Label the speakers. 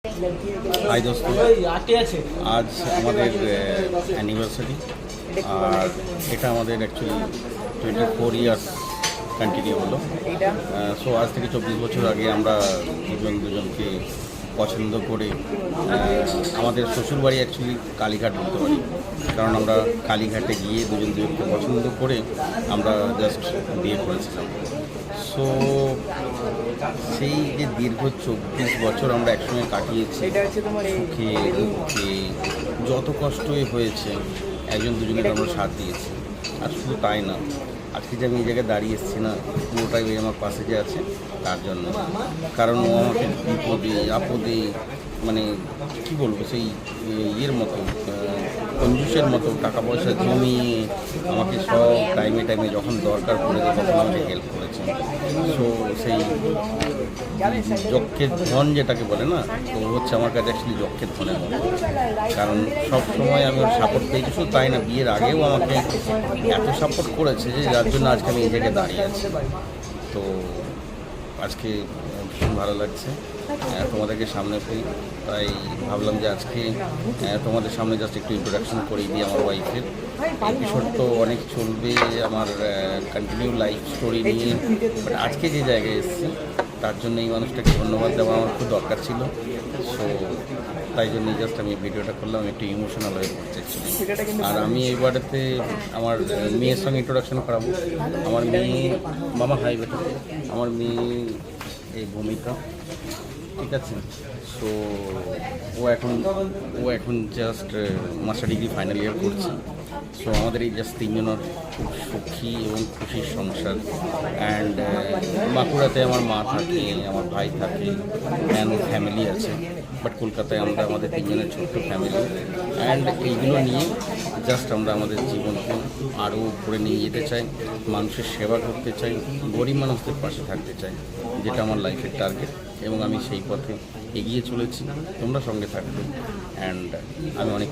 Speaker 1: हाय दोस्तों, आज हमारे অ্যানিভার্সারি আর এটা আমাদের অ্যাকচুয়ালি 24 ইয়ার্স কন্টিনিউ হলো। সো আজ থেকে 24 বছর আগে আমরা দুজনকে পছন্দ করে আমাদের শ্বশুরবাড়ি অ্যাকচুয়ালি কালীঘাট বলতে পারি, কারণ আমরা কালীঘাটে গিয়ে দুজনকে পছন্দ করে আমরা জাস্ট বিয়ে করেছিলাম। সো সেই যে দীর্ঘ 24 বছর আমরা একসঙ্গে কাটিয়েছি, সুখে দুঃখে যত কষ্টই হয়েছে একজন দুজনের আমরা সাথ দিয়েছি। আর শুধু তাই না, আজকে যে আমি এই জায়গায় দাঁড়িয়ে এসেছি না, পুরোটাই ওই আমার পাশে যে আছে তার জন্য। কারণ ও আমাকে বিপদে আপদে মানে কী বলবো, সেই ইয়ের মতো কঞ্জুসের মতো টাকা পয়সা জমিয়ে আমাকে সব টাইমে যখন দরকার পড়েছে তখন আমাকে হেল্প করেছে। সো সেই যক্ষের ধন যেটাকে বলে না, তো হচ্ছে আমার কাছে অ্যাকচুয়ালি যক্ষের ধনের মতো। কারণ সব সময় আমি ওর সাপোর্ট পেয়েছি, শুধু তাই না, বিয়ের আগেও আমাকে এত সাপোর্ট করেছে যে যার জন্য আজকে আমি এই জায়গায় দাঁড়িয়ে আছি। তো আজকে ভীষণ ভালো লাগছে তোমাদেরকে সামনে পেয়ে, তাই ভাবলাম যে আজকে তোমাদের সামনে জাস্ট একটু ইন্ট্রোডাকশন করে দিই আমার ওয়াইফের। এপিসোড তো অনেক চলবে আমার কন্টিনিউ লাইফ স্টোরি নিয়ে, বাট আজকে যে জায়গায় এসেছি তার জন্য এই মানুষটাকে ধন্যবাদ দেওয়া আমার খুব দরকার ছিল। সো তাই জন্যই জাস্ট আমি ভিডিওটা করলাম, একটু ইমোশনাল হয়ে পড়ছে অ্যাকচুয়ালি। আর আমি এই বারেতে আমার মেয়ের সঙ্গে ইন্ট্রোডাকশন করাবো। আমার মেয়ে, মামা হাই বেটা, আমার মেয়ে এই ভূমিকা, ঠিক আছে। সো ও এখন just master degree final year করছে। সো আমাদের এই জাস্ট তিনজনের খুব সুখী এবং খুশির সংসার। অ্যান্ড বাঁকুড়াতে আমার মা থাকে, আমার ভাই থাকে, অ্যান্ড ফ্যামিলি আছে। বাট কলকাতায় আমরা আমাদের তিনজনের ছোট্ট ফ্যামিলি, অ্যান্ড এইগুলো নিয়ে জাস্ট আমরা আমাদের জীবনকে আরও উপরে নিয়ে যেতে চাই, মানুষের সেবা করতে চাই, গরিব মানুষদের পাশে থাকতে চাই, যেটা আমার লাইফের টার্গেট। এবং আমি সেই পথে এগিয়ে চলেছি, তোমরা সঙ্গে থাকবে। অ্যান্ড আমি অনেক